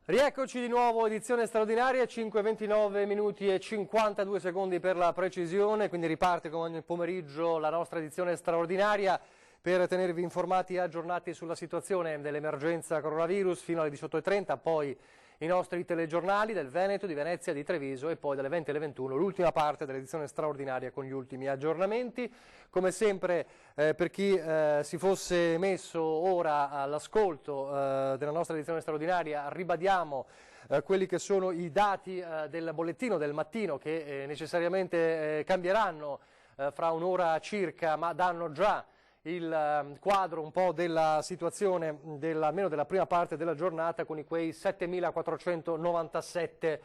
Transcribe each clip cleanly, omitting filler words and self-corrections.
Rieccoci di nuovo, edizione straordinaria, 5:29 minuti e 52 secondi per la precisione, quindi riparte come ogni pomeriggio la nostra edizione straordinaria per tenervi informati e aggiornati sulla situazione dell'emergenza coronavirus fino alle 18:30, poi i nostri telegiornali del Veneto, di Venezia, di Treviso e poi dalle 20 alle 21 l'ultima parte dell'edizione straordinaria con gli ultimi aggiornamenti. Come sempre per chi si fosse messo ora all'ascolto della nostra edizione straordinaria ribadiamo quelli che sono i dati del bollettino del mattino che necessariamente cambieranno fra un'ora circa, ma danno già il quadro un po' della situazione almeno della prima parte della giornata, con quei 7.497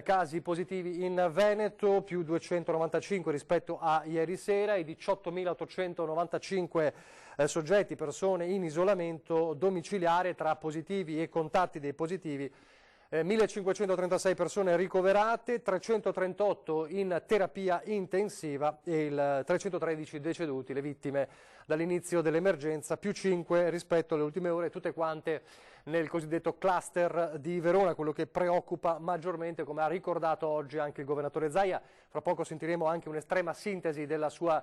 casi positivi in Veneto, più 295 rispetto a ieri sera, e 18.895 soggetti, persone in isolamento domiciliare tra positivi e contatti dei positivi. 1.536 persone ricoverate, 338 in terapia intensiva e 313 deceduti, le vittime dall'inizio dell'emergenza, più 5 rispetto alle ultime ore, tutte quante nel cosiddetto cluster di Verona, quello che preoccupa maggiormente, come ha ricordato oggi anche il governatore Zaia. Fra poco sentiremo anche un'estrema sintesi della sua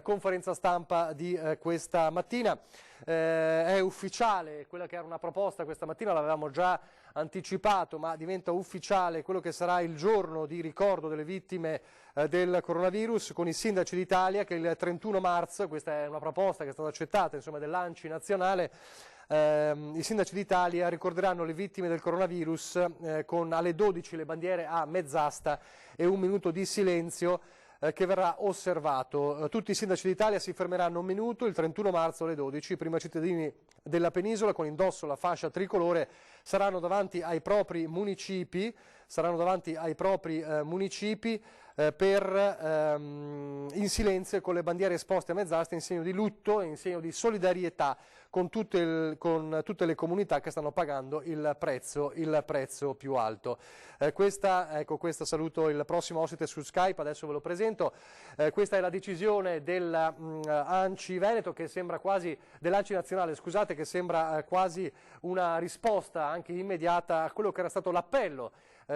conferenza stampa di questa mattina. È ufficiale quella che era una proposta questa mattina, l'avevamo già anticipato, ma diventa ufficiale quello che sarà il giorno di ricordo delle vittime del coronavirus, con i sindaci d'Italia che il 31 marzo, questa è una proposta che è stata accettata dell'ANCI nazionale, i sindaci d'Italia ricorderanno le vittime del coronavirus con alle 12 le bandiere a mezz'asta e un minuto di silenzio che verrà osservato. Tutti i sindaci d'Italia si fermeranno un minuto il 31 marzo alle 12, prima cittadini della penisola con indosso la fascia tricolore saranno davanti ai propri municipi, in silenzio e con le bandiere esposte a mezz'asta in segno di lutto e in segno di solidarietà con tutte le comunità che stanno pagando il prezzo più alto. Questa saluto il prossimo ospite su Skype, adesso ve lo presento. Questa è la decisione dell'ANCI Veneto, che sembra quasi, dell'ANCI nazionale, scusate, che sembra quasi una risposta anche immediata a quello che era stato l'appello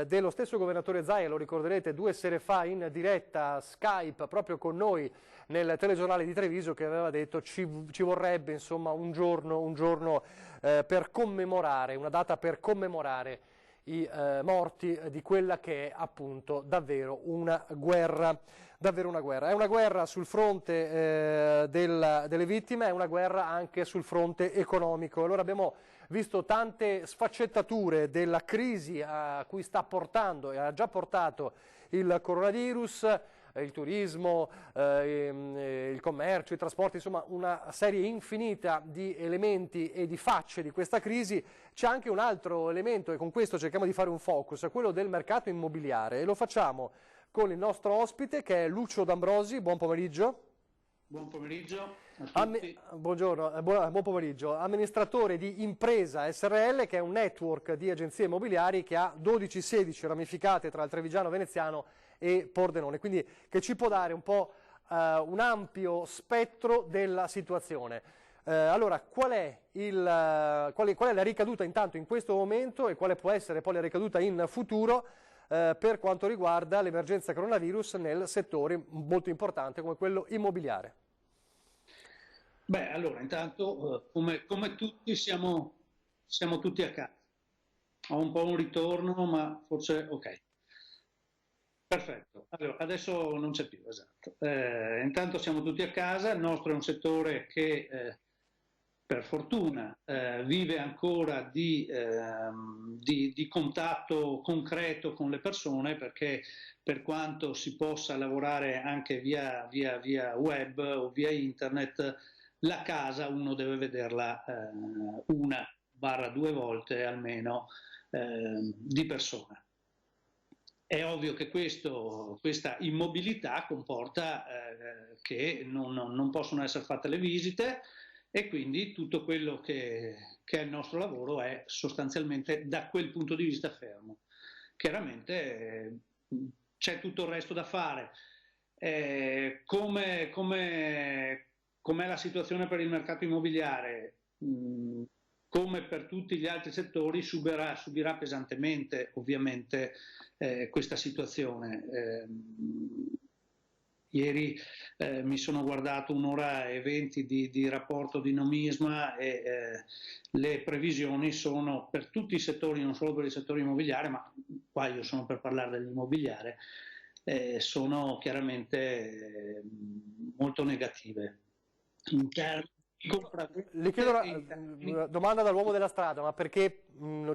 dello stesso governatore Zaia, lo ricorderete 2 sere fa in diretta Skype proprio con noi nel telegiornale di Treviso, che aveva detto ci vorrebbe insomma un giorno per commemorare, una data per commemorare i morti di quella che è appunto davvero una guerra. È una guerra sul fronte delle vittime, è una guerra anche sul fronte economico. Allora abbiamo visto tante sfaccettature della crisi a cui sta portando e ha già portato il coronavirus, il turismo, il commercio, i trasporti, insomma una serie infinita di elementi e di facce di questa crisi. C'è anche un altro elemento, e con questo cerchiamo di fare un focus, quello del mercato immobiliare, e lo facciamo con il nostro ospite che è Lucio D'Ambrosi. Buon pomeriggio. Buon pomeriggio a tutti. Buongiorno, buon pomeriggio. Amministratore di Impresa SRL, che è un network di agenzie immobiliari che ha 12 sedi ramificate tra il Trevigiano Veneziano e Pordenone, quindi che ci può dare un po' un ampio spettro della situazione. Allora, qual è la ricaduta intanto in questo momento e quale può essere poi la ricaduta in futuro per quanto riguarda l'emergenza coronavirus nel settore molto importante come quello immobiliare? Beh, allora, intanto, come tutti, siamo tutti a casa. Ho un po' un ritorno, ma forse ok. Perfetto, allora, adesso non c'è più, esatto. Intanto siamo tutti a casa, il nostro è un settore che per fortuna vive ancora di contatto concreto con le persone, perché per quanto si possa lavorare anche via web o via internet, la casa uno deve vederla 1-2 volte almeno di persona. È ovvio che questa immobilità comporta che non possono essere fatte le visite, e quindi tutto quello che è il nostro lavoro è sostanzialmente da quel punto di vista fermo. Chiaramente c'è tutto il resto da fare. Com'è la situazione per il mercato immobiliare? come per tutti gli altri settori, subirà pesantemente ovviamente questa situazione. Ieri mi sono guardato 1 ora e 20 di rapporto di Nomisma e le previsioni sono per tutti i settori, non solo per il settore immobiliare, ma qua io sono per parlare dell'immobiliare, sono chiaramente molto negative. In termini Le chiedo una domanda dall'uomo della strada, ma perché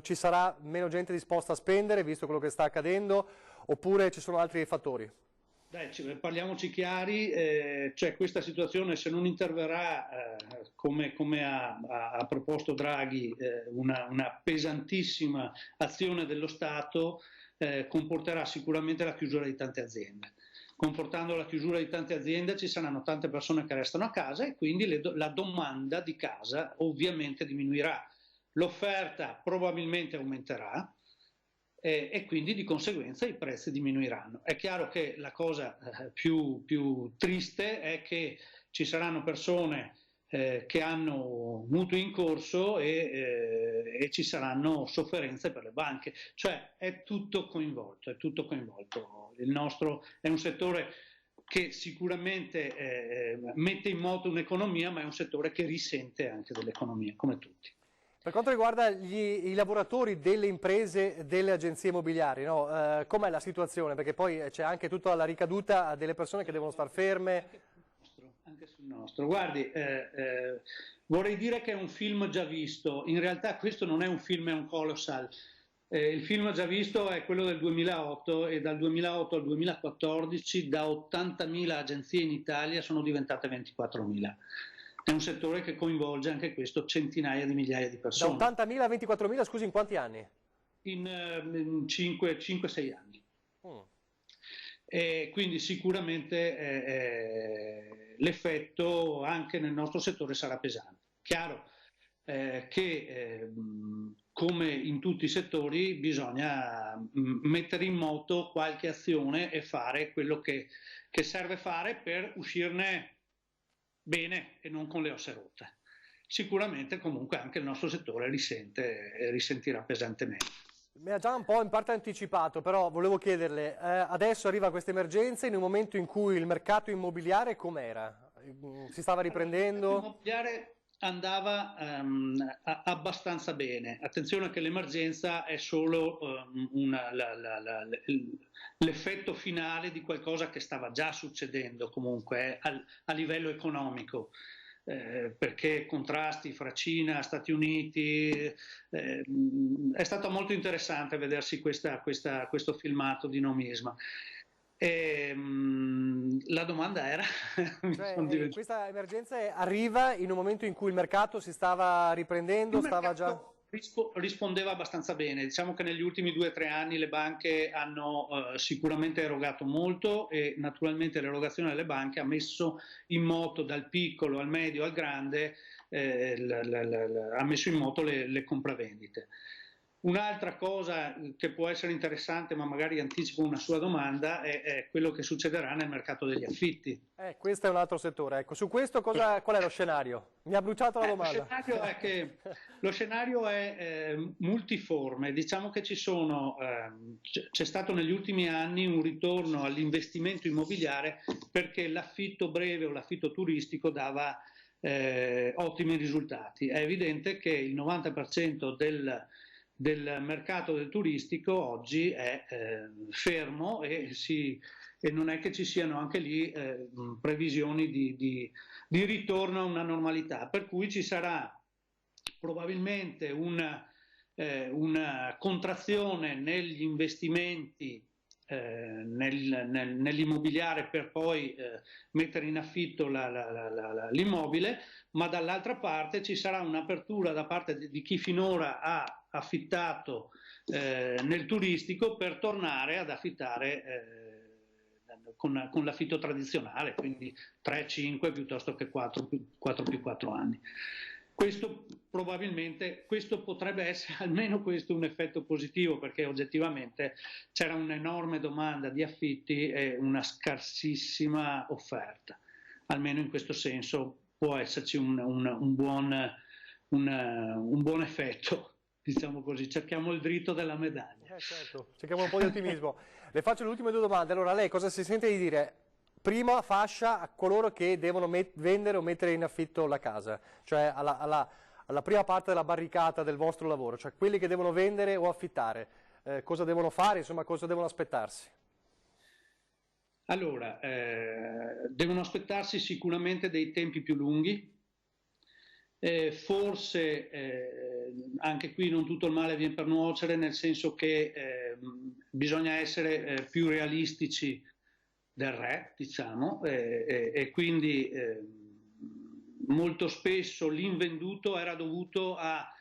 ci sarà meno gente disposta a spendere, visto quello che sta accadendo, oppure ci sono altri fattori? Parliamoci chiari, cioè questa situazione, se non interverrà come ha proposto Draghi, una pesantissima azione dello Stato, comporterà sicuramente la chiusura di tante aziende. Comportando la chiusura di tante aziende ci saranno tante persone che restano a casa e quindi la domanda di casa ovviamente diminuirà, l'offerta probabilmente aumenterà e quindi di conseguenza i prezzi diminuiranno. È chiaro che la cosa più triste è che ci saranno persone che hanno mutui in corso e ci saranno sofferenze per le banche, cioè è tutto coinvolto, è tutto coinvolto. Il nostro è un settore che sicuramente mette in moto un'economia, ma è un settore che risente anche dell'economia, come tutti. Per quanto riguarda i lavoratori delle imprese, delle agenzie immobiliari, no? Com'è la situazione? Perché poi c'è anche tutta la ricaduta delle persone che devono star ferme. Anche sul nostro. Guardi, vorrei dire che è un film già visto, in realtà questo non è un film, è un colossal. Il film già visto è quello del 2008 e dal 2008 al 2014 da 80.000 agenzie in Italia sono diventate 24.000. È un settore che coinvolge anche questo centinaia di migliaia di persone. Da 80.000 a 24.000, scusi, in quanti anni? In 5-6 anni. E quindi sicuramente l'effetto anche nel nostro settore sarà pesante. Chiaro che come in tutti i settori bisogna mettere in moto qualche azione e fare quello che serve fare per uscirne bene e non con le ossa rotte. Sicuramente comunque anche il nostro settore risentirà pesantemente. Mi ha già un po' in parte anticipato, però volevo chiederle, adesso arriva questa emergenza in un momento in cui il mercato immobiliare com'era? Si stava riprendendo? Il mercato immobiliare andava abbastanza bene. Attenzione che l'emergenza è solo l'effetto finale di qualcosa che stava già succedendo comunque a livello economico. Perché contrasti fra Cina, Stati Uniti, è stato molto interessante vedersi questo filmato di Nomisma. La domanda era... Cioè, questa emergenza arriva in un momento in cui il mercato si stava riprendendo, stava già... Rispondeva abbastanza bene, diciamo che negli ultimi 2 o 3 anni le banche hanno sicuramente erogato molto e naturalmente l'erogazione delle banche ha messo in moto dal piccolo al medio al grande, ha messo in moto le compravendite. Un'altra cosa che può essere interessante, ma magari anticipo una sua domanda, è quello che succederà nel mercato degli affitti. Questo è un altro settore. Ecco, su questo qual è lo scenario? Mi ha bruciato la domanda. Lo scenario è multiforme. Diciamo che c'è stato negli ultimi anni un ritorno all'investimento immobiliare perché l'affitto breve o l'affitto turistico dava ottimi risultati. È evidente che il 90% del mercato del turistico oggi è fermo e non è che ci siano anche lì previsioni di ritorno a una normalità, per cui ci sarà probabilmente una contrazione negli investimenti nell'immobiliare per poi mettere in affitto l'immobile, ma dall'altra parte ci sarà un'apertura da parte di chi finora ha affittato nel turistico per tornare ad affittare con l'affitto tradizionale, quindi 3-5 piuttosto che 4+4 anni. Questo potrebbe essere almeno questo un effetto positivo, perché oggettivamente c'era un'enorme domanda di affitti e una scarsissima offerta. Almeno in questo senso può esserci un un buon effetto, diciamo così, cerchiamo il dritto della medaglia. Certo, cerchiamo un po' di ottimismo. Le faccio le ultime due domande. Allora, lei cosa si sente di dire? Prima fascia a coloro che devono vendere o mettere in affitto la casa, cioè alla prima parte della barricata del vostro lavoro, cioè quelli che devono vendere o affittare, cosa devono fare, insomma, cosa devono aspettarsi? Allora, devono aspettarsi sicuramente dei tempi più lunghi, forse anche qui non tutto il male viene per nuocere, nel senso che bisogna essere più realistici del re, diciamo, e quindi molto spesso l'invenduto era dovuto a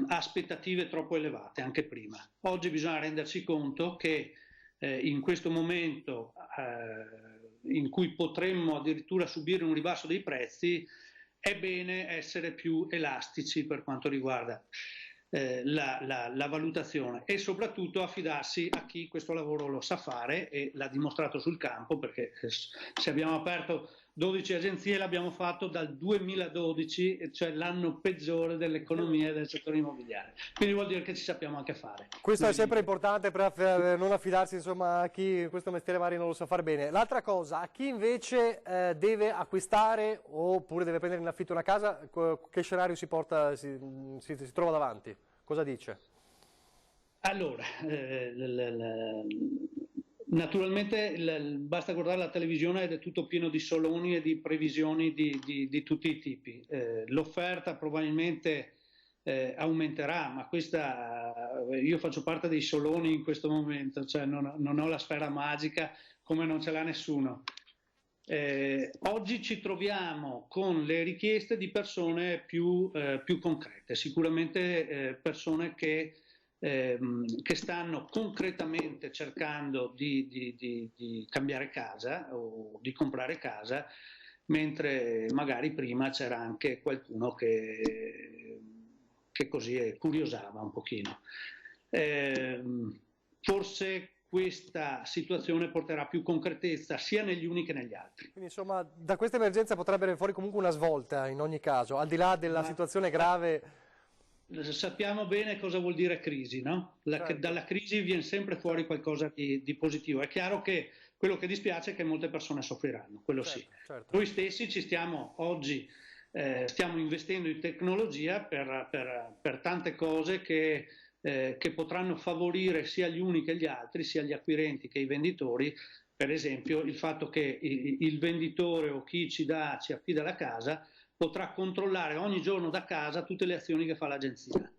aspettative troppo elevate, anche prima. Oggi bisogna rendersi conto che in questo momento in cui potremmo addirittura subire un ribasso dei prezzi, è bene essere più elastici per quanto riguarda la valutazione e soprattutto affidarsi a chi questo lavoro lo sa fare e l'ha dimostrato sul campo, perché se abbiamo aperto 12 agenzie l'abbiamo fatto dal 2012, cioè l'anno peggiore dell'economia e del settore immobiliare, quindi vuol dire che ci sappiamo anche fare. Questo è sempre importante per non affidarsi, insomma, a chi questo mestiere magari non lo sa fare bene. L'altra cosa, a chi invece deve acquistare oppure deve prendere in affitto una casa, che scenario si trova davanti? Cosa dice? Allora, naturalmente basta guardare la televisione ed è tutto pieno di soloni e di previsioni di tutti i tipi. L'offerta probabilmente aumenterà, ma io faccio parte dei soloni in questo momento, cioè non ho la sfera magica come non ce l'ha nessuno. Oggi ci troviamo con le richieste di persone più concrete, sicuramente persone che stanno concretamente cercando di cambiare casa o di comprare casa, mentre magari prima c'era anche qualcuno che così curiosava un pochino. Forse questa situazione porterà più concretezza sia negli uni che negli altri. Quindi insomma da questa emergenza potrebbe venire fuori comunque una svolta in ogni caso, al di là della situazione grave. Sappiamo bene cosa vuol dire crisi, no? Certo. Dalla crisi viene sempre fuori qualcosa di positivo. È chiaro che quello che dispiace è che molte persone soffriranno, quello certo, sì. Certo. Noi stessi oggi stiamo investendo in tecnologia per tante cose che potranno favorire sia gli uni che gli altri, sia gli acquirenti che i venditori. Per esempio il fatto che il venditore o chi ci affida la casa potrà controllare ogni giorno da casa tutte le azioni che fa l'agenzia,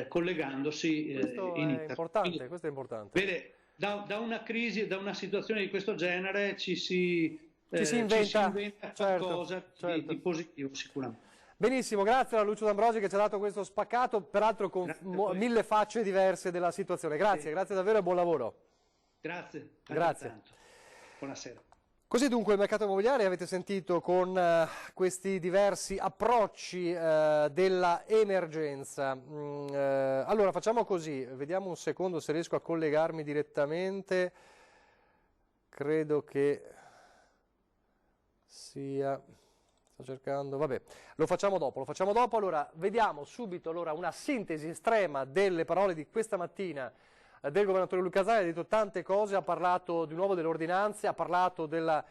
collegandosi in internet. Questo è importante. Vede, da una crisi, da una situazione di questo genere ci si inventa qualcosa di positivo sicuramente. Benissimo, grazie a Lucio D'Ambrosio che ci ha dato questo spaccato, peraltro con mille facce diverse della situazione. Grazie, grazie davvero e buon lavoro. Grazie. Grazie. Buonasera. Così dunque il mercato immobiliare avete sentito con questi diversi approcci della emergenza. Allora facciamo così, vediamo un secondo se riesco a collegarmi direttamente, credo che sia... Sto cercando, vabbè, lo facciamo dopo. Allora vediamo subito una sintesi estrema delle parole di questa mattina del governatore Luca Zaia. Ha detto tante cose, ha parlato di nuovo delle ordinanze, ha parlato della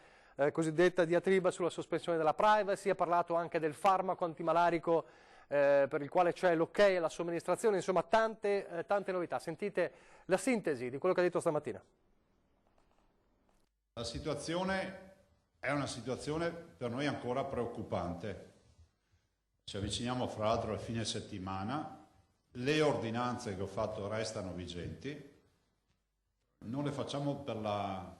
cosiddetta diatriba sulla sospensione della privacy, ha parlato anche del farmaco antimalarico per il quale c'è l'ok e la somministrazione, insomma tante novità. Sentite la sintesi di quello che ha detto stamattina. La situazione è una situazione per noi ancora preoccupante. Ci avviciniamo fra l'altro al fine settimana, le ordinanze che ho fatto restano vigenti, non le facciamo per la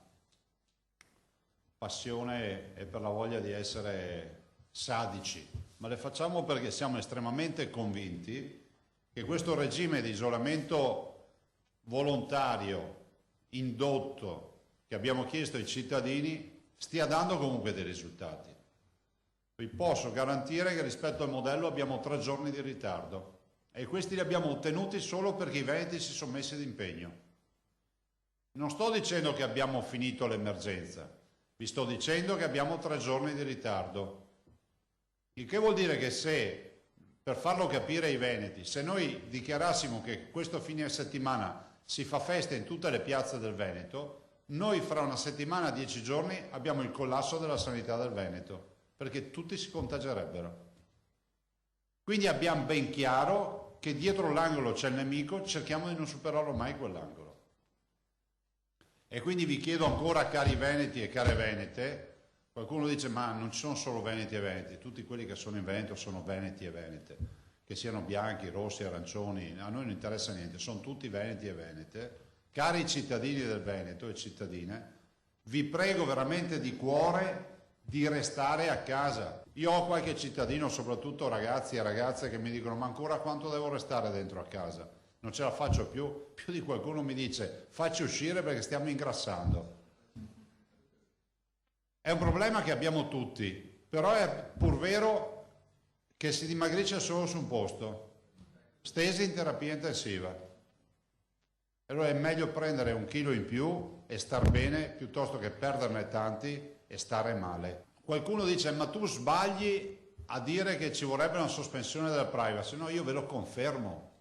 passione e per la voglia di essere sadici, ma le facciamo perché siamo estremamente convinti che questo regime di isolamento volontario, indotto, che abbiamo chiesto ai cittadini, stia dando comunque dei risultati. Vi posso garantire che rispetto al modello abbiamo 3 giorni di ritardo e questi li abbiamo ottenuti solo perché i veneti si sono messi d'impegno. Non sto dicendo che abbiamo finito l'emergenza, vi sto dicendo che abbiamo 3 giorni di ritardo, il che vuol dire che se per farlo capire ai veneti. Se noi dichiarassimo che questo fine settimana si fa festa in tutte le piazze del Veneto, noi fra una settimana, 10 giorni, abbiamo il collasso della sanità del Veneto, perché tutti si contagerebbero. Quindi abbiamo ben chiaro che dietro l'angolo c'è il nemico, cerchiamo di non superarlo mai quell'angolo. E quindi vi chiedo ancora, cari veneti e care venete, qualcuno dice ma non ci sono solo veneti e veneti, tutti quelli che sono in Veneto sono veneti e venete, che siano bianchi, rossi, arancioni, a noi non interessa niente, sono tutti veneti e venete. Cari cittadini del Veneto e cittadine, vi prego veramente di cuore di restare a casa. Io ho qualche cittadino, soprattutto ragazzi e ragazze, che mi dicono ma ancora quanto devo restare dentro a casa? Non ce la faccio più. Più di qualcuno mi dice facci uscire perché stiamo ingrassando. È un problema che abbiamo tutti, però è pur vero che si dimagrisce solo su un posto, stesi in terapia intensiva. Allora è meglio prendere 1 chilo in più e star bene piuttosto che perderne tanti e stare male. Qualcuno dice ma tu sbagli a dire che ci vorrebbe una sospensione della privacy. No, io ve lo confermo,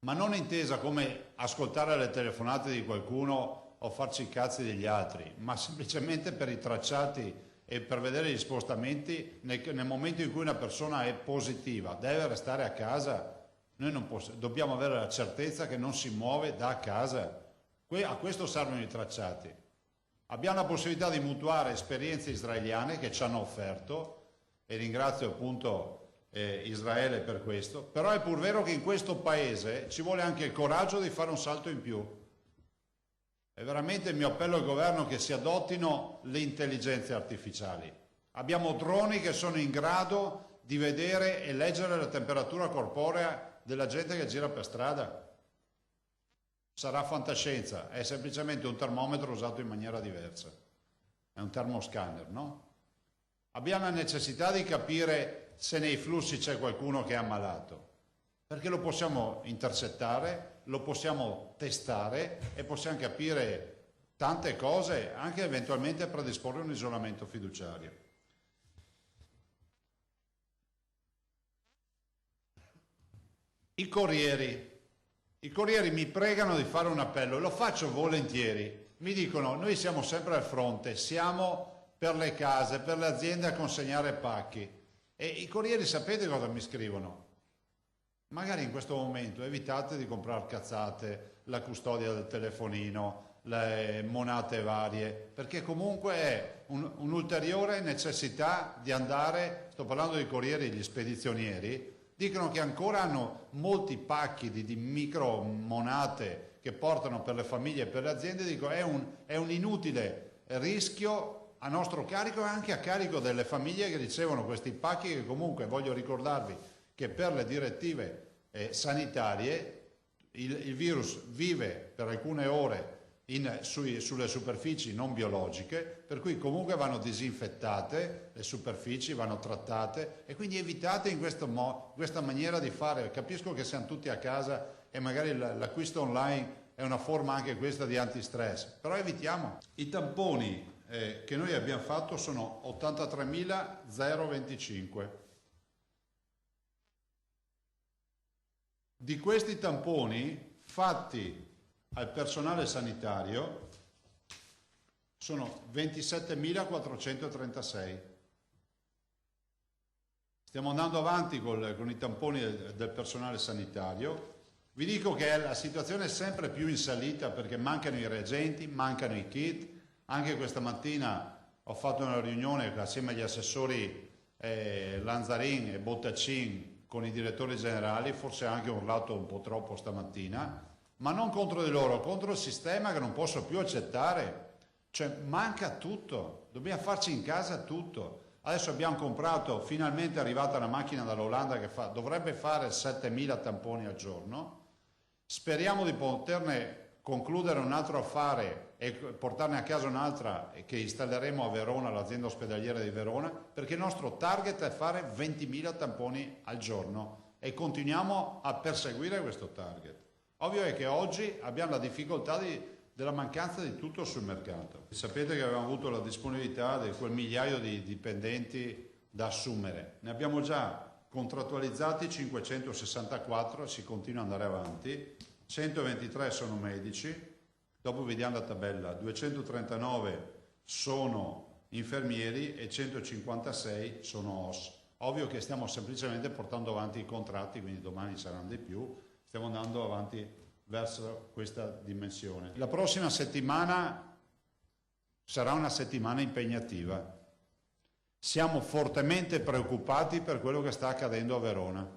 ma non intesa come ascoltare le telefonate di qualcuno o farci i cazzi degli altri, ma semplicemente per i tracciati e per vedere gli spostamenti nel momento in cui una persona è positiva, deve restare a casa. Noi non dobbiamo avere la certezza che non si muove da casa. A questo servono i tracciati. Abbiamo la possibilità di mutuare esperienze israeliane che ci hanno offerto, e ringrazio appunto Israele per questo, però è pur vero che in questo paese ci vuole anche il coraggio di fare un salto in più. È veramente il mio appello al governo che si adottino le intelligenze artificiali. Abbiamo droni che sono in grado di vedere e leggere la temperatura corporea della gente che gira per strada. Sarà fantascienza, è semplicemente un termometro usato in maniera diversa. È un termoscanner, no? Abbiamo la necessità di capire se nei flussi c'è qualcuno che è ammalato, perché lo possiamo intercettare, lo possiamo testare e possiamo capire tante cose, anche eventualmente predisporre un isolamento fiduciario. I corrieri mi pregano di fare un appello, lo faccio volentieri. Mi dicono, noi siamo sempre al fronte, siamo per le case, per le aziende a consegnare pacchi. E i corrieri sapete cosa mi scrivono? Magari in questo momento evitate di comprare cazzate, la custodia del telefonino, le monate varie, perché comunque è un'ulteriore necessità di andare, sto parlando dei corrieri, gli spedizionieri, dicono che ancora hanno molti pacchi di micro monate che portano per le famiglie e per le aziende. Dico, è un inutile rischio a nostro carico e anche a carico delle famiglie che ricevono questi pacchi, che comunque voglio ricordarvi che per le direttive sanitarie il virus vive per alcune ore sulle superfici non biologiche, per cui comunque vanno disinfettate, le superfici vanno trattate, e quindi evitate in questa maniera di fare. Capisco che siamo tutti a casa e magari l'acquisto online è una forma anche questa di antistress, però evitiamo. I tamponi che noi abbiamo fatto sono 83.025. Di questi tamponi fatti al personale sanitario sono 27.436. Stiamo andando avanti con i tamponi del personale sanitario. Vi dico che la situazione è sempre più in salita perché mancano i reagenti, mancano i kit. Anche questa mattina ho fatto una riunione assieme agli assessori Lanzarin e Bottacin con i direttori generali, forse anche urlato un po' troppo stamattina, ma non contro di loro, contro il sistema che non posso più accettare. Cioè manca tutto, dobbiamo farci in casa tutto. Adesso abbiamo comprato, finalmente è arrivata una macchina dall'Olanda che dovrebbe fare 7.000 tamponi al giorno. Speriamo di poterne concludere un altro affare e portarne a casa un'altra che installeremo a Verona, l'azienda ospedaliera di Verona, perché il nostro target è fare 20.000 tamponi al giorno e continuiamo a perseguire questo target. Ovvio è che oggi abbiamo la difficoltà della mancanza di tutto sul mercato. Sapete che abbiamo avuto la disponibilità di quel migliaio di dipendenti da assumere. Ne abbiamo già contrattualizzati 564, si continua ad andare avanti, 123 sono medici, dopo vediamo la tabella, 239 sono infermieri e 156 sono OS. Ovvio che stiamo semplicemente portando avanti i contratti, quindi domani saranno di più, stiamo andando avanti verso questa dimensione. La prossima settimana sarà una settimana impegnativa. Siamo fortemente preoccupati per quello che sta accadendo a Verona.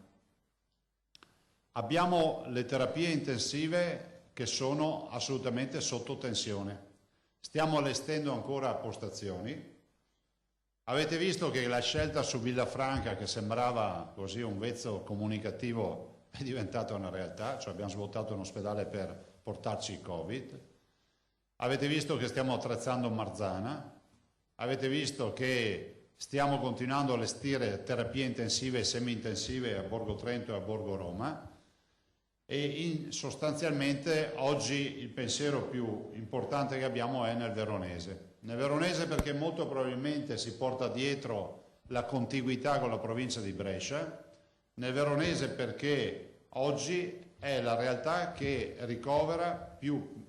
Abbiamo le terapie intensive che sono assolutamente sotto tensione. Stiamo allestendo ancora postazioni. Avete visto che la scelta su Villafranca, che sembrava così un vezzo comunicativo, è diventata una realtà, cioè abbiamo svuotato un ospedale per portarci il Covid. Avete visto che stiamo attrezzando Marzana. Avete visto che stiamo continuando a allestire terapie intensive e semi-intensive a Borgo Trento e a Borgo Roma. E sostanzialmente oggi il pensiero più importante che abbiamo è nel veronese. Nel veronese perché molto probabilmente si porta dietro la contiguità con la provincia di Brescia, nel veronese perché oggi è la realtà che ricovera più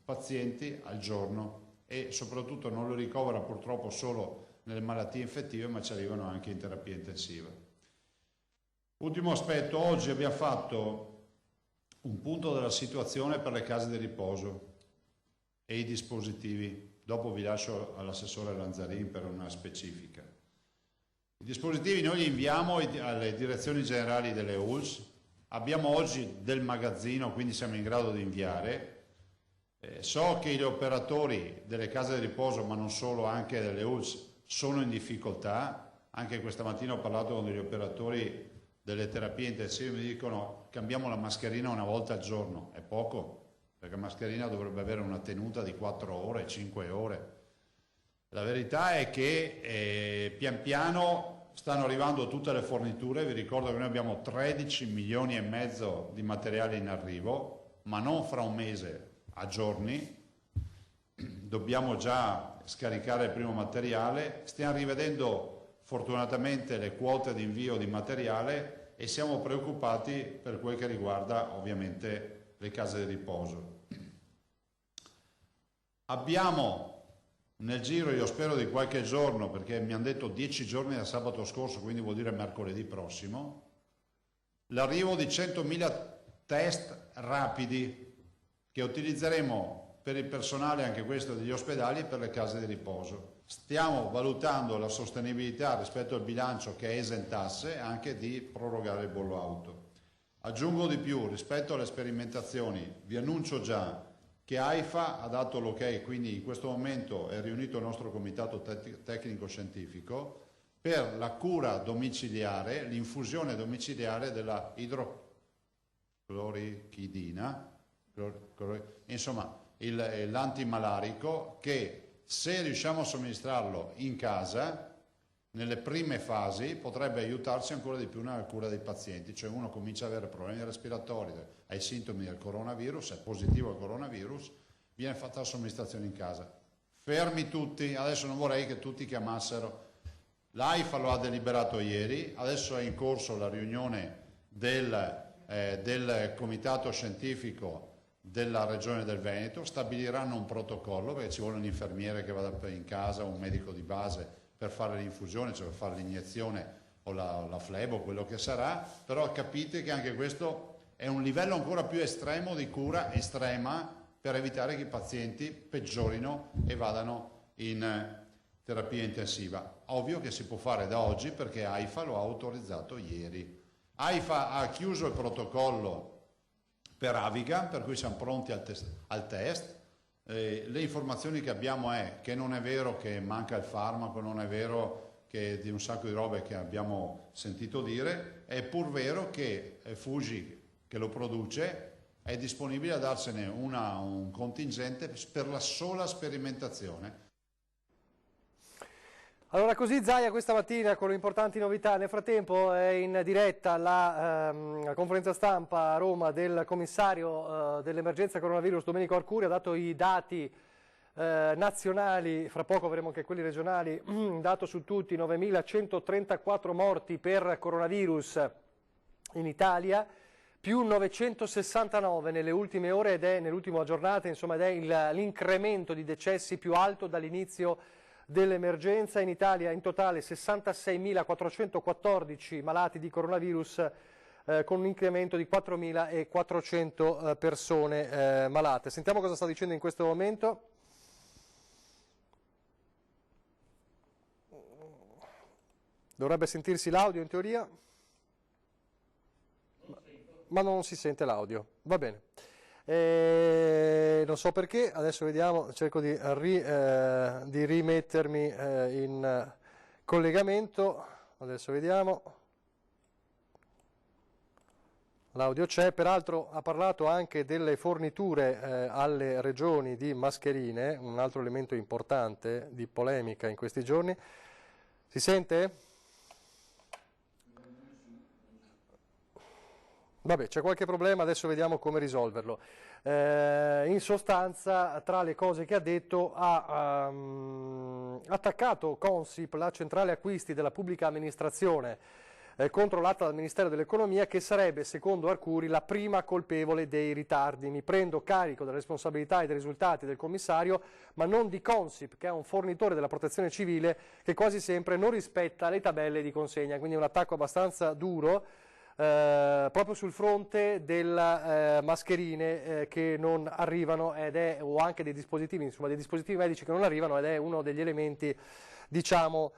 pazienti al giorno e soprattutto non lo ricovera purtroppo solo nelle malattie infettive, ma ci arrivano anche in terapia intensiva. Ultimo aspetto, oggi abbiamo fatto un punto della situazione per le case di riposo e i dispositivi. Dopo vi lascio all'assessore Lanzarin per una specifica. I dispositivi noi li inviamo alle direzioni generali delle ULSS. Abbiamo oggi del magazzino, quindi siamo in grado di inviare. So che gli operatori delle case di riposo, ma non solo, anche delle ULSS, sono in difficoltà. Anche questa mattina ho parlato con degli operatori delle terapie intensive, mi dicono cambiamo la mascherina una volta al giorno, è poco, perché la mascherina dovrebbe avere una tenuta di 4 ore, 5 ore. La verità è che pian piano stanno arrivando tutte le forniture, vi ricordo che noi abbiamo 13 milioni e mezzo di materiale in arrivo, ma non fra un mese, a giorni, dobbiamo già scaricare il primo materiale, stiamo rivedendo fortunatamente le quote di invio di materiale e siamo preoccupati per quel che riguarda ovviamente le case di riposo. Abbiamo nel giro, io spero di qualche giorno, perché mi hanno detto 10 giorni da sabato scorso, quindi vuol dire mercoledì prossimo, l'arrivo di 100.000 test rapidi che utilizzeremo per il personale, anche questo degli ospedali, e per le case di riposo. Stiamo valutando la sostenibilità rispetto al bilancio che è esentasse anche di prorogare il bollo auto. Aggiungo di più, rispetto alle sperimentazioni, vi annuncio già che AIFA ha dato l'ok, quindi in questo momento è riunito il nostro comitato tecnico-scientifico per la cura domiciliare, l'infusione domiciliare della idroclorochidina, insomma l'antimalarico, che se riusciamo a somministrarlo in casa, nelle prime fasi potrebbe aiutarci ancora di più nella cura dei pazienti, cioè uno comincia ad avere problemi respiratori, ai sintomi del coronavirus, è positivo al coronavirus, viene fatta la somministrazione in casa. Fermi tutti, adesso non vorrei che tutti chiamassero, l'AIFA lo ha deliberato ieri, adesso è in corso la riunione del comitato scientifico della Regione del Veneto, stabiliranno un protocollo, perché ci vuole un infermiere che vada in casa, un medico di base per fare l'infusione, cioè per fare l'iniezione o la flebo, quello che sarà, però capite che anche questo è un livello ancora più estremo di cura estrema per evitare che i pazienti peggiorino e vadano in terapia intensiva. Ovvio che si può fare da oggi perché AIFA lo ha autorizzato ieri. AIFA ha chiuso il protocollo per Avigan, per cui siamo pronti al test. Le informazioni che abbiamo è che non è vero che manca il farmaco, non è vero che di un sacco di robe che abbiamo sentito dire, è pur vero che Fuji, che lo produce, è disponibile a darsene un contingente per la sola sperimentazione. Allora così Zaia questa mattina con le importanti novità. Nel frattempo è in diretta la conferenza stampa a Roma del commissario dell'emergenza coronavirus Domenico Arcuri, ha dato i dati nazionali, fra poco avremo anche quelli regionali, dato su tutti 9.134 morti per coronavirus in Italia, più 969 nelle ultime ore ed è nell'ultima giornata, insomma, ed è l'incremento di decessi più alto dall'inizio dell'emergenza. In Italia in totale 66.414 malati di coronavirus, con un incremento di 4.400 persone malate. Sentiamo cosa sta dicendo in questo momento. Dovrebbe sentirsi l'audio in teoria, ma non si sente l'audio. Va bene. Non so perché, adesso vediamo, cerco di rimettermi in collegamento. Adesso vediamo. L'audio c'è, peraltro ha parlato anche delle forniture alle regioni di mascherine, un altro elemento importante di polemica in questi giorni. Si sente? Vabbè, c'è qualche problema, adesso vediamo come risolverlo. In sostanza, tra le cose che ha detto, ha attaccato Consip, la centrale acquisti della pubblica amministrazione, controllata dal Ministero dell'Economia, che sarebbe, secondo Arcuri, la prima colpevole dei ritardi. Mi prendo carico delle responsabilità e dei risultati del commissario, ma non di Consip, che è un fornitore della protezione civile che quasi sempre non rispetta le tabelle di consegna. Quindi un attacco abbastanza duro, proprio sul fronte delle mascherine che non arrivano, o anche dei dispositivi, insomma, dei dispositivi medici che non arrivano, ed è uno degli elementi, diciamo,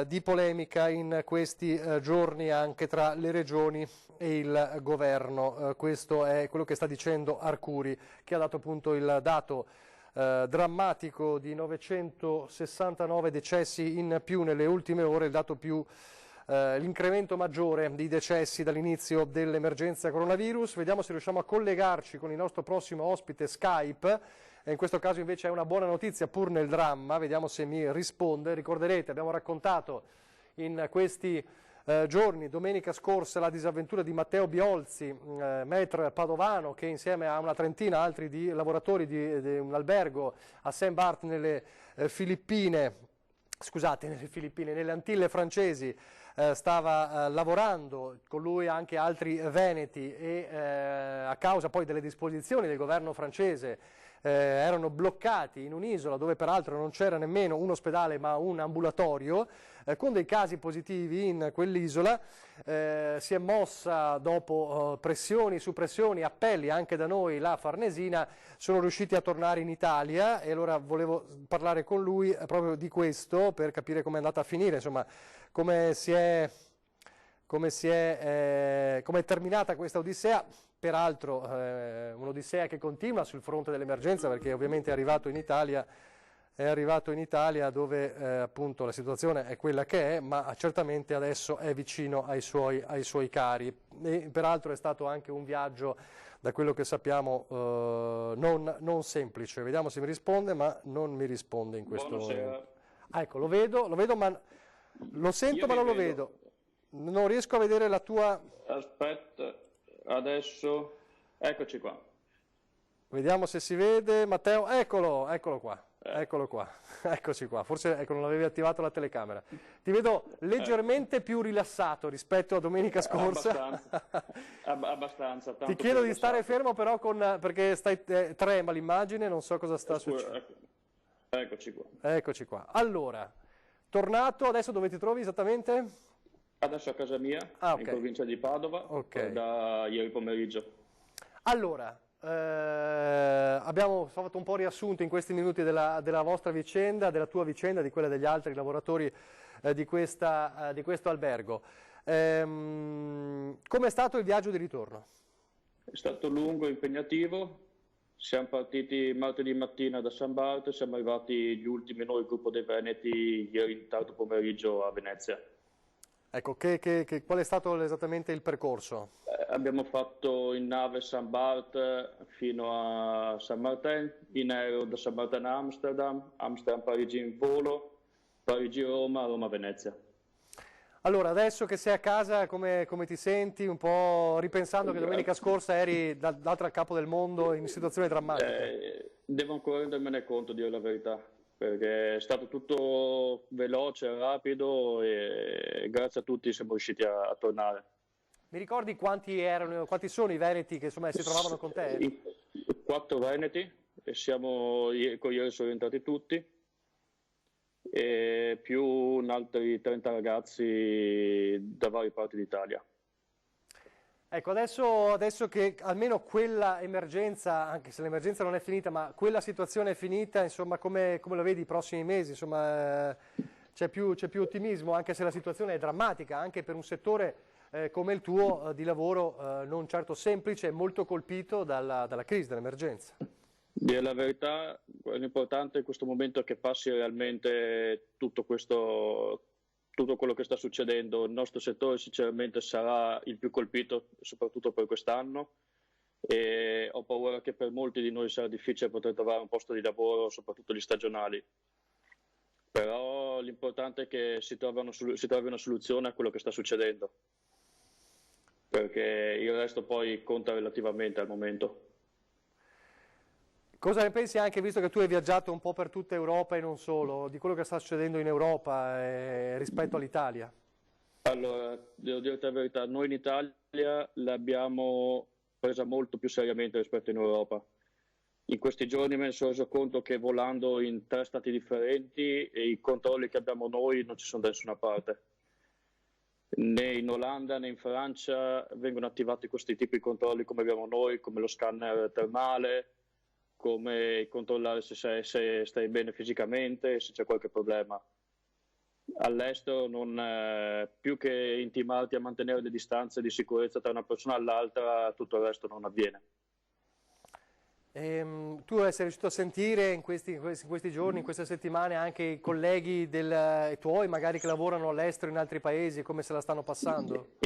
di polemica in questi giorni anche tra le regioni e il governo. Questo è quello che sta dicendo Arcuri, che ha dato appunto il dato drammatico di 969 decessi in più nelle ultime ore, il dato più l'incremento maggiore di decessi dall'inizio dell'emergenza coronavirus. Vediamo se riusciamo a collegarci con il nostro prossimo ospite Skype, e in questo caso invece è una buona notizia pur nel dramma. Vediamo se mi risponde. Ricorderete, abbiamo raccontato in questi giorni, domenica scorsa, la disavventura di Matteo Biolzi, maître padovano, che insieme a una trentina altri di lavoratori di un albergo a Saint-Barth nelle nelle Antille francesi, stava lavorando, con lui anche altri veneti, e a causa poi delle disposizioni del governo francese erano bloccati in un'isola dove peraltro non c'era nemmeno un ospedale ma un ambulatorio, con dei casi positivi in quell'isola. Si è mossa, dopo pressioni su pressioni, appelli anche da noi, la Farnesina, sono riusciti a tornare in Italia, e allora volevo parlare con lui proprio di questo per capire come è andata a finire, insomma, come è terminata questa odissea. Peraltro un'odissea che continua sul fronte dell'emergenza, perché ovviamente è arrivato in Italia dove appunto la situazione è quella che è, ma certamente adesso è vicino ai suoi cari. E peraltro è stato anche un viaggio, da quello che sappiamo, non semplice. Vediamo se mi risponde, ma non mi risponde in questo momento. Ecco, lo vedo, ma lo sento, ma non lo vedo. Non riesco a vedere la tua... Aspetta, adesso... Eccoci qua. Vediamo se si vede. Matteo, eccolo qua. Eccolo qua, eccoci qua. Forse non avevi attivato la telecamera. Ti vedo leggermente più rilassato rispetto a domenica scorsa. Abbastanza. Ti chiedo di stare fermo però, perché trema l'immagine, non so cosa sta succedendo. Eccoci qua. Eccoci qua. Allora, tornato, adesso dove ti trovi esattamente? Adesso a casa mia, in provincia di Padova, da ieri pomeriggio. Allora, abbiamo fatto un po' riassunto in questi minuti della vostra vicenda, della tua vicenda, di quella degli altri lavoratori di questo albergo. Com'è stato il viaggio di ritorno? È stato lungo e impegnativo. Siamo partiti martedì mattina da Saint-Barth, siamo arrivati gli ultimi noi, il gruppo dei Veneti, ieri tardo pomeriggio a Venezia. Ecco, qual è stato esattamente il percorso? Abbiamo fatto in nave Saint-Barth fino a Saint-Martin, in aereo da Saint-Martin a Amsterdam, Amsterdam-Parigi in volo, Parigi-Roma, Roma-Venezia. Allora, adesso che sei a casa, come ti senti? Un po' ripensando che domenica scorsa eri dall'altro capo del mondo in situazione drammatica. Devo ancora rendermene conto, dire la verità, perché è stato tutto veloce, rapido e grazie a tutti siamo riusciti a tornare. Mi ricordi quanti sono i veneti che insomma si trovavano con te? 4 veneti, e ieri sono rientrati tutti, e più altri 30 ragazzi da varie parti d'Italia. Ecco, adesso che almeno quella emergenza, anche se l'emergenza non è finita, ma quella situazione è finita, insomma, come lo vedi i prossimi mesi? Insomma, c'è più ottimismo, anche se la situazione è drammatica, anche per un settore come il tuo di lavoro non certo semplice e molto colpito dalla crisi, dall'emergenza. Dire la verità, l'importante in questo momento è che passi realmente tutto quello che sta succedendo. Il nostro settore sinceramente sarà il più colpito, soprattutto per quest'anno, e ho paura che per molti di noi sarà difficile poter trovare un posto di lavoro, soprattutto gli stagionali. Però l'importante è che si trovi una soluzione a quello che sta succedendo, perché il resto poi conta relativamente al momento. Cosa ne pensi anche, visto che tu hai viaggiato un po' per tutta Europa e non solo, di quello che sta succedendo in Europa rispetto all'Italia? Allora, devo dirti la verità, noi in Italia l'abbiamo presa molto più seriamente rispetto in Europa. In questi giorni me ne sono reso conto che volando in 3 stati differenti e i controlli che abbiamo noi non ci sono da nessuna parte. Né in Olanda né in Francia vengono attivati questi tipi di controlli come abbiamo noi, come lo scanner termale, come controllare se stai bene fisicamente, se c'è qualche problema. All'estero più che intimarti a mantenere le distanze di sicurezza tra una persona all'altra, tutto il resto non avviene. Tu sei riuscito a sentire in questi giorni, in queste settimane, anche i colleghi tuoi, magari che lavorano all'estero in altri paesi, come se la stanno passando?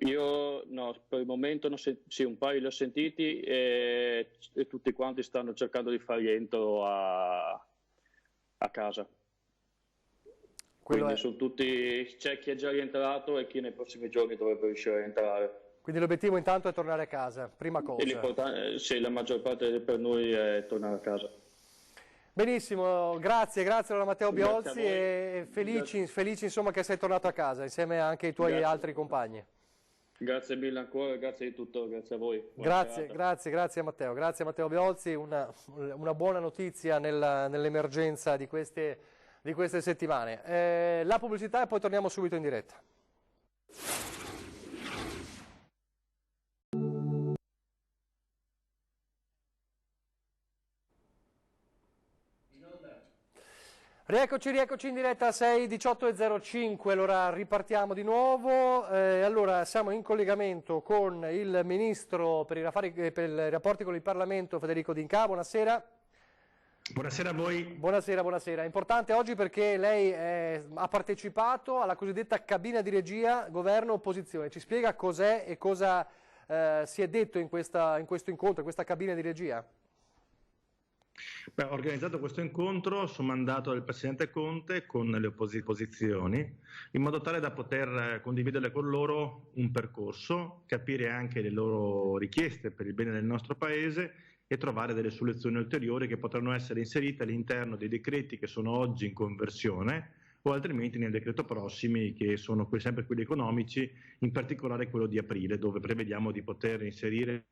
Io no, per il momento sì, un paio li ho sentiti e tutti quanti stanno cercando di far rientro a casa. Quindi sono tutti, c'è chi è già rientrato e chi nei prossimi giorni dovrebbe riuscire a rientrare. Quindi l'obiettivo intanto è tornare a casa, prima cosa. Sì, la maggior parte per noi è tornare a casa. Benissimo, grazie allora Matteo Biolzi e felici insomma che sei tornato a casa insieme anche ai tuoi altri compagni. Grazie mille ancora, grazie di tutto, grazie a voi. Grazie Matteo, grazie a Matteo Biolzi, una buona notizia nell'emergenza di queste settimane. La pubblicità e poi torniamo subito in diretta. Rieccoci in diretta a 6:18:05, allora ripartiamo di nuovo, allora siamo in collegamento con il Ministro per i rapporti con il Parlamento Federico D'Incà, buonasera. Buonasera a voi. Buonasera. È importante oggi perché lei ha partecipato alla cosiddetta cabina di regia governo-opposizione, ci spiega cos'è e cosa si è detto in questo incontro, in questa cabina di regia? Ho organizzato questo incontro su mandato del Presidente Conte con le opposizioni, in modo tale da poter condividere con loro un percorso, capire anche le loro richieste per il bene del nostro Paese e trovare delle soluzioni ulteriori che potranno essere inserite all'interno dei decreti che sono oggi in conversione o altrimenti nel decreto prossimi, che sono sempre quelli economici, in particolare quello di aprile, dove prevediamo di poter inserire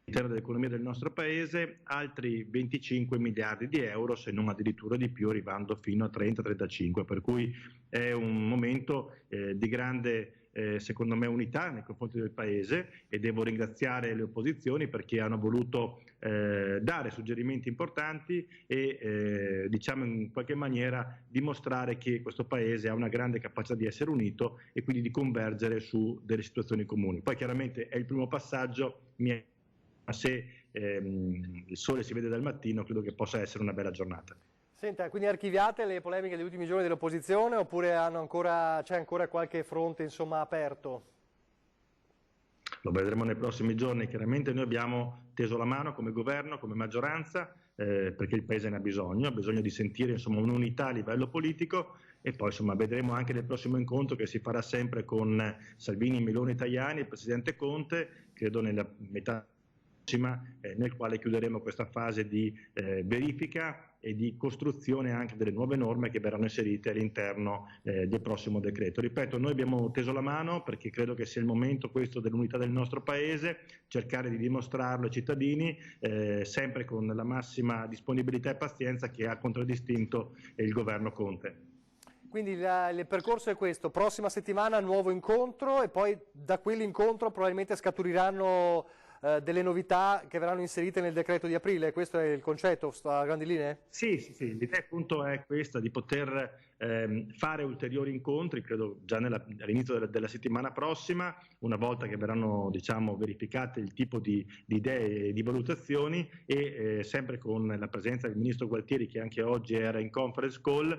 all'interno dell'economia del nostro Paese altri 25 miliardi di euro, se non addirittura di più, arrivando fino a 30-35, per cui è un momento di grande secondo me unità nei confronti del Paese, e devo ringraziare le opposizioni perché hanno voluto dare suggerimenti importanti e diciamo in qualche maniera dimostrare che questo Paese ha una grande capacità di essere unito e quindi di convergere su delle situazioni comuni. Poi chiaramente è il primo passaggio, ma se il sole si vede dal mattino credo che possa essere una bella giornata. Senta, quindi archiviate le polemiche degli ultimi giorni dell'opposizione oppure c'è ancora qualche fronte insomma aperto? Lo vedremo nei prossimi giorni. Chiaramente noi abbiamo teso la mano come governo, come maggioranza, perché il Paese ne ha bisogno di sentire insomma un'unità a livello politico, e poi insomma vedremo anche nel prossimo incontro che si farà sempre con Salvini, Meloni, Tajani, il Presidente Conte, credo nella metà nel quale chiuderemo questa fase di verifica e di costruzione anche delle nuove norme che verranno inserite all'interno del prossimo decreto. Ripeto, noi abbiamo teso la mano perché credo che sia il momento questo dell'unità del nostro Paese, cercare di dimostrarlo ai cittadini, sempre con la massima disponibilità e pazienza che ha contraddistinto il governo Conte. Quindi il percorso è questo: prossima settimana nuovo incontro e poi da quell'incontro probabilmente scaturiranno delle novità che verranno inserite nel decreto di aprile. Questo è il concetto a grandi linee? Sì, l'idea appunto è questa, di poter fare ulteriori incontri, credo già all'inizio della settimana prossima, una volta che verranno, diciamo, verificate il tipo di idee e di valutazioni, e sempre con la presenza del ministro Gualtieri, che anche oggi era in conference call,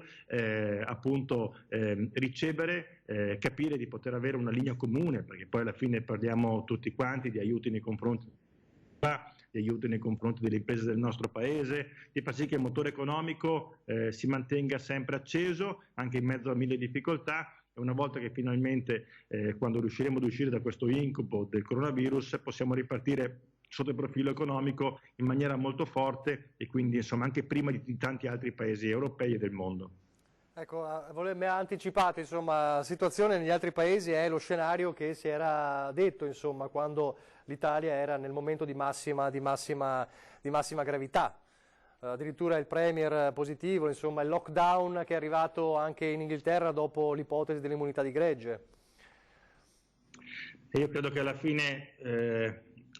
appunto ricevere, capire di poter avere una linea comune, perché poi alla fine parliamo tutti quanti di aiuti nei confronti delle imprese del nostro Paese, di far sì che il motore economico si mantenga sempre acceso anche in mezzo a mille difficoltà, e una volta che finalmente quando riusciremo ad uscire da questo incubo del coronavirus possiamo ripartire sotto il profilo economico in maniera molto forte, e quindi insomma anche prima di tanti altri paesi europei e del mondo. Ecco, mi ha anticipato, insomma, la situazione negli altri paesi è lo scenario che si era detto, insomma, quando l'Italia era nel momento di massima gravità. Addirittura il Premier positivo, insomma, il lockdown che è arrivato anche in Inghilterra dopo l'ipotesi dell'immunità di gregge. Io credo che alla fine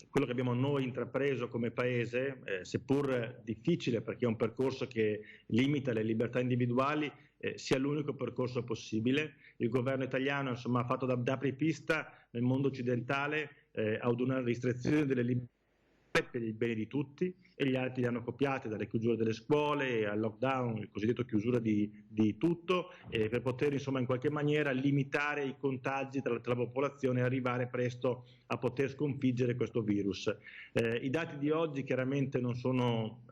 quello che abbiamo noi intrapreso come Paese, seppur difficile perché è un percorso che limita le libertà individuali, sia l'unico percorso possibile. Il governo italiano, insomma, ha fatto da apripista nel mondo occidentale ad una restrizione delle libertà per il bene di tutti, e gli altri li hanno copiate, dalle chiusure delle scuole al lockdown, il cosiddetto chiusura di tutto, per poter, insomma, in qualche maniera limitare i contagi tra la popolazione e arrivare presto a poter sconfiggere questo virus. I dati di oggi chiaramente non sono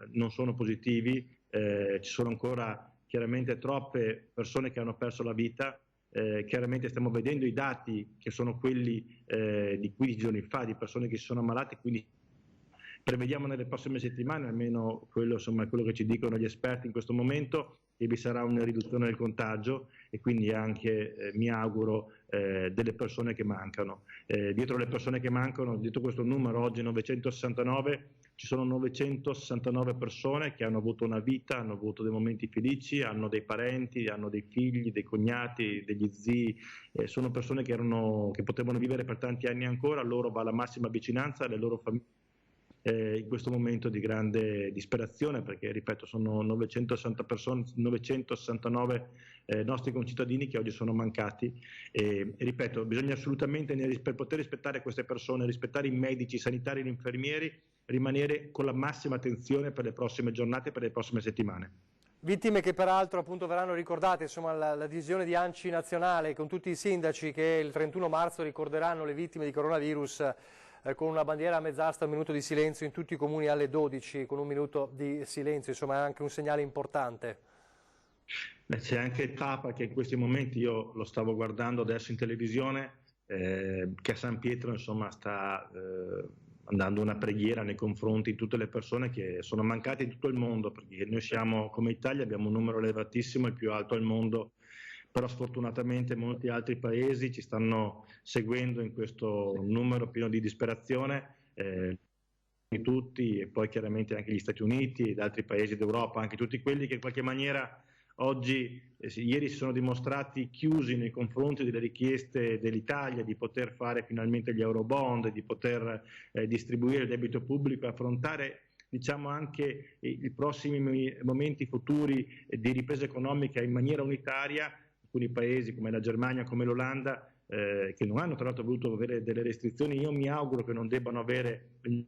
positivi, ci sono ancora chiaramente troppe persone che hanno perso la vita. Chiaramente stiamo vedendo i dati che sono quelli di 15 giorni fa, di persone che si sono ammalate, quindi prevediamo nelle prossime settimane, almeno quello, insomma, quello che ci dicono gli esperti in questo momento, che vi sarà una riduzione del contagio, e quindi anche mi auguro delle persone che mancano. Dietro le persone che mancano, dietro questo numero oggi 969, ci sono 969 persone che hanno avuto una vita, hanno avuto dei momenti felici, hanno dei parenti, hanno dei figli, dei cognati, degli zii, sono persone che potevano vivere per tanti anni ancora. A loro va la massima vicinanza, alle loro famiglie, in questo momento di grande disperazione, perché, ripeto, sono 969 nostri concittadini che oggi sono mancati, e ripeto, bisogna assolutamente, per poter rispettare queste persone, rispettare i medici, i sanitari, gli infermieri, rimanere con la massima attenzione per le prossime giornate e per le prossime settimane. Vittime che peraltro appunto verranno ricordate, insomma, la divisione di ANCI nazionale con tutti i sindaci che il 31 marzo ricorderanno le vittime di coronavirus con una bandiera a mezz'asta, un minuto di silenzio in tutti i comuni alle 12, con un minuto di silenzio, insomma è anche un segnale importante. C'è anche il Papa che in questi momenti, io lo stavo guardando adesso in televisione, che a San Pietro, insomma, sta andando una preghiera nei confronti di tutte le persone che sono mancate in tutto il mondo, perché noi siamo, come Italia, abbiamo un numero elevatissimo, il più alto al mondo, però sfortunatamente molti altri paesi ci stanno seguendo in questo numero pieno di disperazione, tutti, e poi chiaramente anche gli Stati Uniti ed altri paesi d'Europa, anche tutti quelli che in qualche maniera oggi, ieri si sono dimostrati chiusi nei confronti delle richieste dell'Italia di poter fare finalmente gli Eurobond, di poter distribuire il debito pubblico e affrontare, diciamo, anche i prossimi momenti futuri di ripresa economica in maniera unitaria. Alcuni paesi come la Germania, come l'Olanda, che non hanno tra l'altro voluto avere delle restrizioni, io mi auguro che non debbano avere il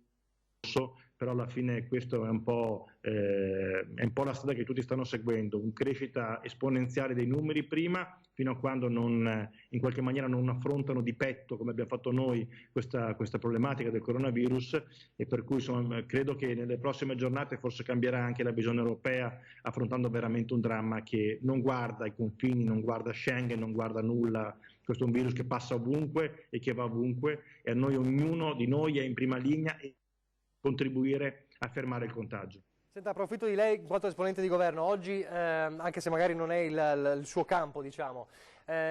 corso, però alla fine questo è un po' la strada che tutti stanno seguendo, una crescita esponenziale dei numeri prima, fino a quando in qualche maniera non affrontano di petto, come abbiamo fatto noi, questa problematica del coronavirus, e per cui, insomma, credo che nelle prossime giornate forse cambierà anche la visione europea, affrontando veramente un dramma che non guarda i confini, non guarda Schengen, non guarda nulla. Questo è un virus che passa ovunque e che va ovunque, e a noi, ognuno di noi è in prima linea, e contribuire a fermare il contagio. Senta, approfitto di lei in quanto esponente di governo. Oggi, anche se magari non è il suo campo, diciamo,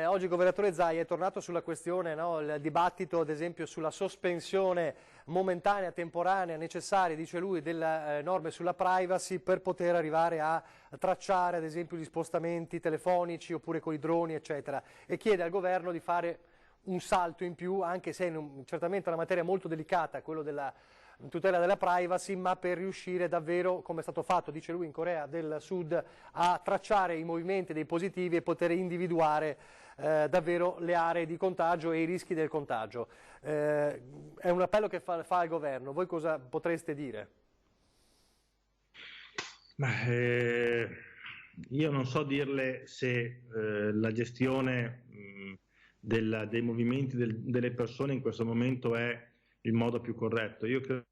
oggi il governatore Zaia è tornato sulla questione, no, il dibattito ad esempio sulla sospensione momentanea, temporanea, necessaria, dice lui, delle norme sulla privacy per poter arrivare a tracciare ad esempio gli spostamenti telefonici oppure con i droni, eccetera, e chiede al governo di fare un salto in più, anche se certamente è una materia molto delicata, quello della tutela della privacy, ma per riuscire davvero, come è stato fatto, dice lui, in Corea del Sud, a tracciare i movimenti dei positivi e poter individuare davvero le aree di contagio e i rischi del contagio. È un appello che fa al governo. Voi cosa potreste dire? Io non so dirle se la gestione dei movimenti delle persone in questo momento è il modo più corretto. Io credo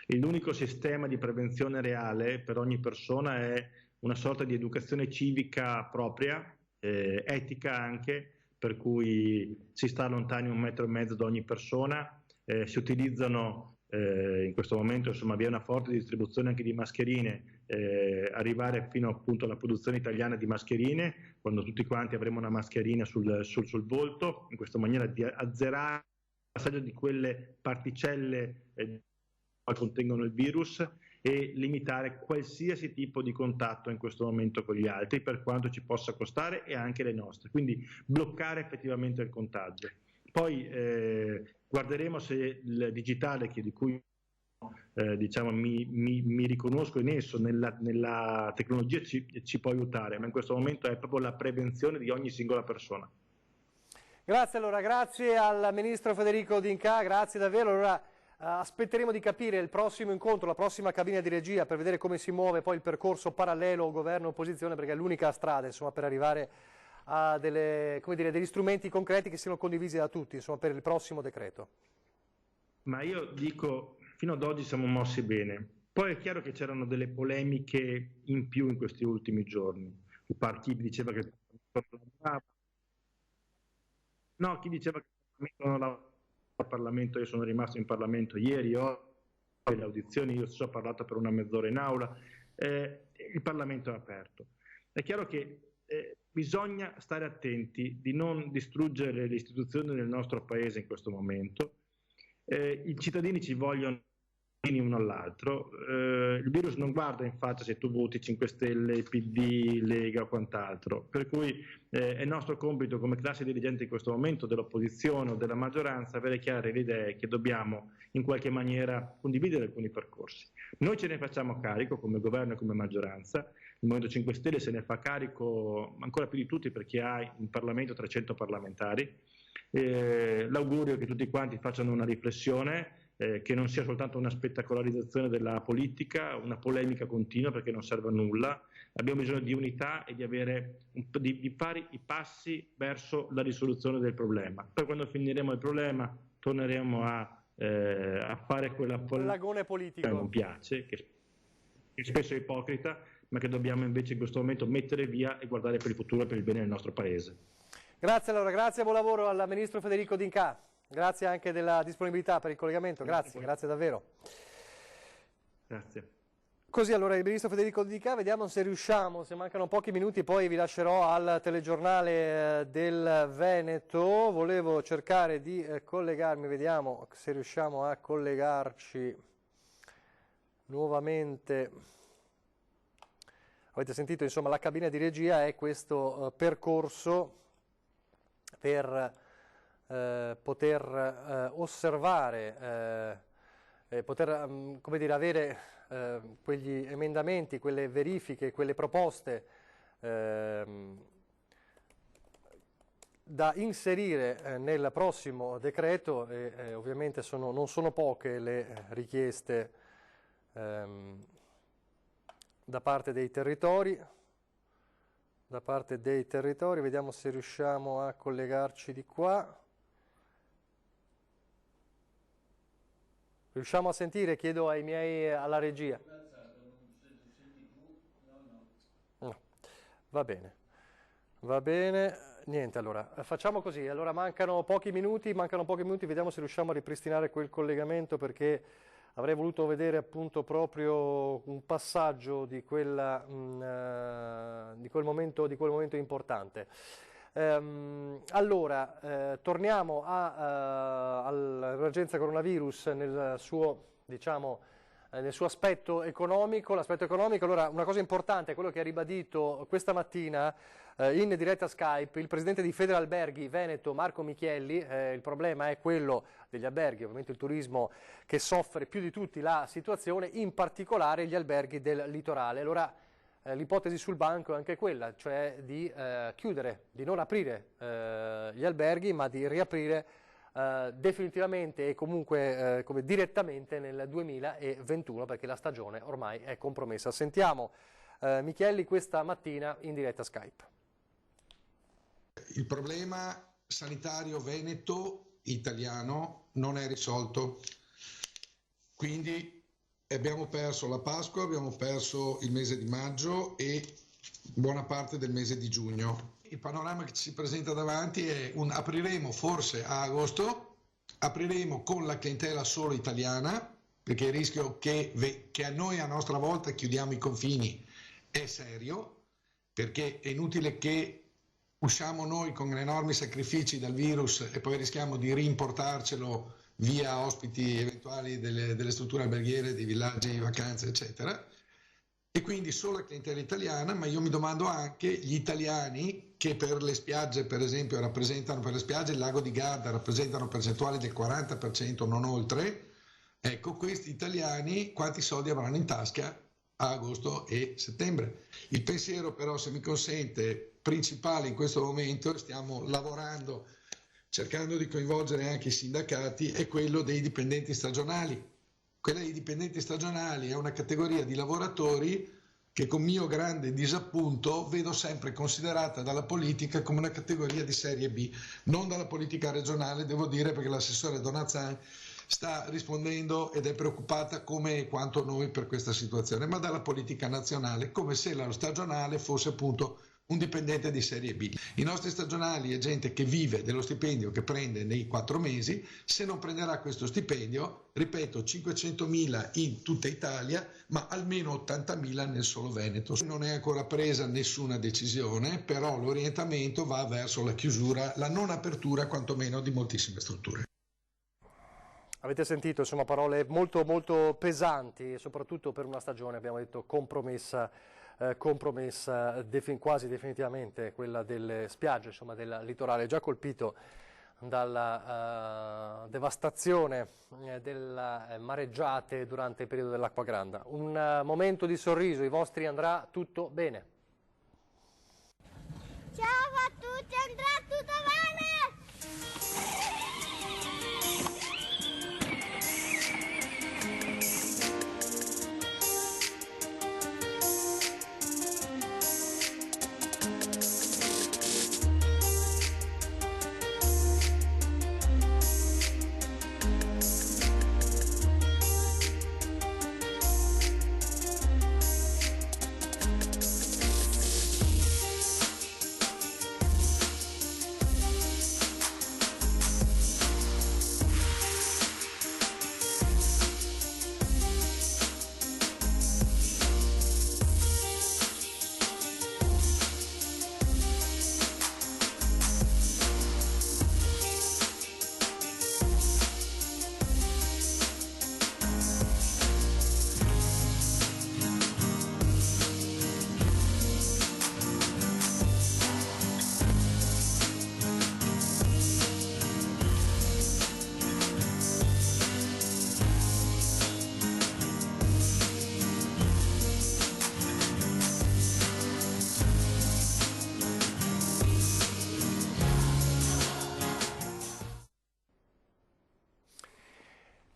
che l'unico sistema di prevenzione reale per ogni persona è una sorta di educazione civica propria, etica anche, per cui si sta lontani 1,5 metri da ogni persona, si utilizzano in questo momento, insomma, vi è una forte distribuzione anche di mascherine, arrivare fino appunto alla produzione italiana di mascherine, quando tutti quanti avremo una mascherina sul volto, in questa maniera di azzerare il passaggio di quelle particelle che contengono il virus e limitare qualsiasi tipo di contatto in questo momento con gli altri, per quanto ci possa costare, e anche le nostre, quindi bloccare effettivamente il contagio. Poi guarderemo se il digitale, di cui diciamo, mi riconosco in esso, nella tecnologia ci può aiutare, ma in questo momento è proprio la prevenzione di ogni singola persona. Grazie allora, grazie al Ministro Federico D'Incà, grazie davvero. Allora, aspetteremo di capire il prossimo incontro, la prossima cabina di regia, per vedere come si muove poi il percorso parallelo governo-opposizione, perché è l'unica strada, insomma, per arrivare a degli strumenti concreti che siano condivisi da tutti, insomma, per il prossimo decreto. Ma io dico, fino ad oggi siamo mossi bene. Poi è chiaro che c'erano delle polemiche in più in questi ultimi giorni. Chi diceva che chi diceva che il Parlamento non lavorava al Parlamento. Io sono rimasto in Parlamento ieri, ho le audizioni, io stesso ho parlato per una mezz'ora in aula, il Parlamento è aperto. È chiaro che bisogna stare attenti di non distruggere le istituzioni del nostro Paese in questo momento. I cittadini ci vogliono uno all'altro, il virus non guarda in faccia se tu voti 5 Stelle, PD, Lega o quant'altro, per cui è nostro compito come classe dirigente in questo momento dell'opposizione o della maggioranza avere chiare le idee che dobbiamo in qualche maniera condividere alcuni percorsi. Noi ce ne facciamo carico come governo e come maggioranza, il Movimento 5 Stelle se ne fa carico ancora più di tutti perché ha in Parlamento 300 parlamentari. L'augurio è che tutti quanti facciano una riflessione, che non sia soltanto una spettacolarizzazione della politica, una polemica continua, perché non serve a nulla. Abbiamo bisogno di unità e di fare i passi verso la risoluzione del problema. Poi quando finiremo il problema torneremo a fare quella polemica politico che non piace, che spesso è ipocrita, ma che dobbiamo invece in questo momento mettere via e guardare per il futuro e per il bene del nostro Paese. Grazie allora, grazie e buon lavoro al Ministro Federico D'Incà. Grazie anche della disponibilità per il collegamento, grazie davvero. Grazie. Così allora il Ministro Federico D'Incà, vediamo se riusciamo, se mancano pochi minuti poi vi lascerò al telegiornale del Veneto, volevo cercare di collegarmi, vediamo se riusciamo a collegarci nuovamente. Avete sentito, insomma, la cabina di regia è questo percorso per poter osservare, poter come dire, avere quegli emendamenti, quelle verifiche, quelle proposte da inserire nel prossimo decreto e ovviamente non sono poche le richieste da parte dei territori. Vediamo se riusciamo a collegarci di qua. Riusciamo a sentire? Chiedo alla regia. No. Va bene, niente, allora facciamo così, allora mancano pochi minuti, vediamo se riusciamo a ripristinare quel collegamento perché avrei voluto vedere appunto proprio un passaggio di quel momento importante. Allora, torniamo all'emergenza coronavirus nel suo, diciamo, nel suo aspetto economico. L'aspetto economico, allora, una cosa importante è quello che ha ribadito questa mattina in diretta Skype il presidente di Federalberghi Veneto, Marco Michielli. Il problema è quello degli alberghi, ovviamente il turismo che soffre più di tutti la situazione, in particolare gli alberghi del litorale. Allora, l'ipotesi sul banco è anche quella, cioè di chiudere, di non aprire gli alberghi, ma di riaprire definitivamente e comunque come direttamente nel 2021, perché la stagione ormai è compromessa. Sentiamo Michielli questa mattina in diretta Skype. Il problema sanitario veneto italiano non è risolto, quindi abbiamo perso la Pasqua, abbiamo perso il mese di maggio e buona parte del mese di giugno. Il panorama che ci si presenta davanti è apriremo forse a agosto, apriremo con la clientela solo italiana, perché il rischio che a noi a nostra volta chiudiamo i confini è serio, perché è inutile che usciamo noi con enormi sacrifici dal virus e poi rischiamo di rimportarcelo via ospiti eventuali delle strutture alberghiere, dei villaggi, vacanze, eccetera. E quindi solo la clientela italiana, ma io mi domando anche gli italiani che per le spiagge, per esempio, rappresentano, per le spiagge il lago di Garda rappresentano percentuali del 40%, non oltre. Ecco, questi italiani quanti soldi avranno in tasca a agosto e settembre? Il pensiero però, se mi consente, principale in questo momento, stiamo lavorando cercando di coinvolgere anche i sindacati, è quello dei dipendenti stagionali. Quella dei dipendenti stagionali è una categoria di lavoratori che, con mio grande disappunto, vedo sempre considerata dalla politica come una categoria di serie B, non dalla politica regionale, devo dire, perché l'assessore Donazzan sta rispondendo ed è preoccupata come e quanto noi per questa situazione, ma dalla politica nazionale, come se lo stagionale fosse appunto un dipendente di serie B. I nostri stagionali è gente che vive dello stipendio che prende nei 4 mesi, se non prenderà questo stipendio, ripeto, 500.000 in tutta Italia, ma almeno 80.000 nel solo Veneto. Non è ancora presa nessuna decisione, però l'orientamento va verso la chiusura, la non apertura quantomeno di moltissime strutture. Avete sentito, insomma, parole molto molto pesanti, soprattutto per una stagione, abbiamo detto, compromessa quasi definitivamente, quella delle spiagge, insomma, del litorale, già colpito dalla devastazione delle mareggiate durante il periodo dell'acqua granda. Un momento di sorriso, i vostri andrà tutto bene. Ciao a tutti, andrà tutto bene!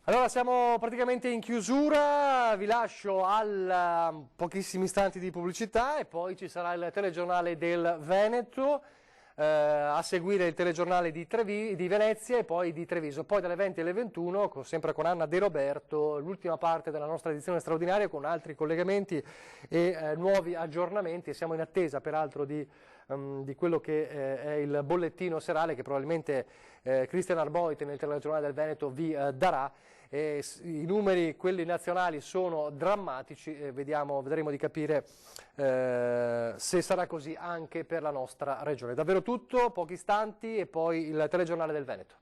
Allora siamo praticamente in chiusura, vi lascio a pochissimi istanti di pubblicità e poi ci sarà il telegiornale del Veneto, a seguire il telegiornale di Venezia e poi di Treviso. Poi dalle 20 alle 21, sempre con Anna De Roberto, l'ultima parte della nostra edizione straordinaria con altri collegamenti e nuovi aggiornamenti. Siamo in attesa peraltro di quello che è il bollettino serale che probabilmente Cristian Arboit nel telegiornale del Veneto vi darà. I numeri, quelli nazionali, sono drammatici e vedremo di capire se sarà così anche per la nostra regione. Davvero tutto, pochi istanti e poi il telegiornale del Veneto.